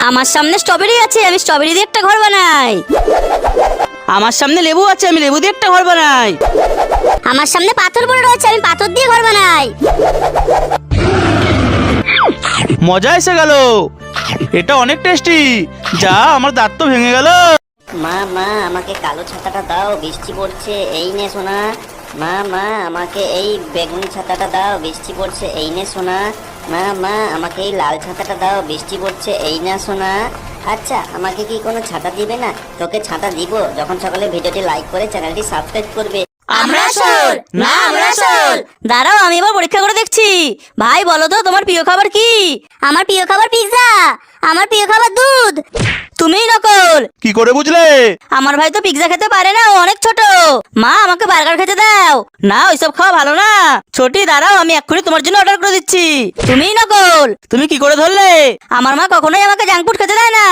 আমার সামনে স্ট্রবেরি আছে, আমি স্ট্রবেরি দিয়ে একটা ঘর বানাই। আমার সামনে লেবু আছে, আমি লেবু দিয়ে একটা ঘর বানাই। আমার সামনে পাথর পড়ে রয়েছে, আমি পাথর দিয়ে ঘর বানাই। মজা এসে গেল, এটা অনেক টেস্টি। যা, আমার দাঁত তো ভেঙে গেল। মা মা আমাকে কালো ছাতাটা দাও, বৃষ্টি পড়ছে, এই নে সোনা। মা মা আমাকে এই বেগুনি ছাতাটা দাও, বৃষ্টি পড়ছে, এই নে সোনা। মা মা আমাকে এই লাল ছাতাটা দাও, বৃষ্টি পড়ছে, এই না সোনা। আচ্ছা, আমাকে কি কোনো ছাতা দিবে না? তোকে ছাতা দিব যখন সকালে ভিডিওটি লাইক করে চ্যানেলটি সাবস্ক্রাইব করবে। আমরা আসল না, আমরা আসল। দাঁড়াও, আমি এবার পরীক্ষা করে দেখছি। ভাই বলো তো, তোমার প্রিয় খাবার কি? আমার প্রিয় খাবার পিৎজা। আমার প্রিয় খাবার দুধ। তুমিই নকল। কি করে বুঝলে? আমার ভাই তো পিৎজা খেতে পারে না, ও অনেক ছোট। মা, আমাকে বার্গার খেতে দাও। না, ওইসব খাওয়া ভালো না। ছোটি, দাঁড়াও, আমি এক্ষুনি তোমার জন্য অর্ডার করে দিচ্ছি। তুমিই নকল। তুমি কি করে ধরলে? আমার মা কখনোই আমাকে জাঙ্ক ফুড খেতে দেয় না।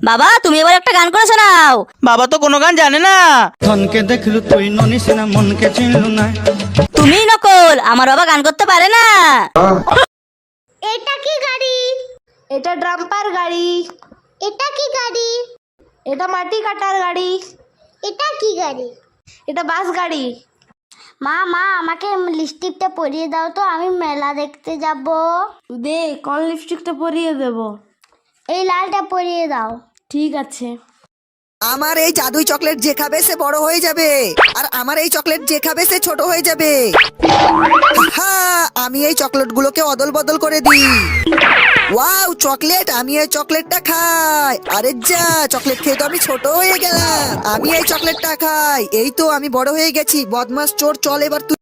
বাবা, তুমি এবার একটা গান করে শোনাও। বাবা তো কোনো গান জানে না। ধনকে দেখলু তুই ননিস না, মনকে চিনলু না। তুমিই নকল, আমার বাবা গান করতে পারে না। এটা কি গাড়ি? এটা ড্রাম্পার গাড়ি। এটা কি গাড়ি? এটা মাটি কাটার গাড়ি। এটা কি গাড়ি? এটা বাস গাড়ি। মা মা আমাকে লিপস্টিকটা পরিয়ে দাও তো, আমি মেলা দেখতে যাব। দে, কোন লিপস্টিকটা পরিয়ে দেব? এই লালটা পরিয়ে দাও। ঠিক আছে। আমার এই জাদুই চকলেট যে খাবে সে বড় হয়ে যাবে, আর আমার এই চকলেট যে খাবে সে ছোট হয়ে যাবে। আমি এই চকলেট গুলোকে অদল বদল করে দিই। Wow, chocolate! আমি এই চকলেটটা খাই। আরে যা, চকলেট খেয়ে তো আমি ছোট হয়ে গেলাম। আমি এই চকলেটটা খাই। এই তো আমি বড় হয়ে গেছি। বদমাস চোর, চল এবার তুই।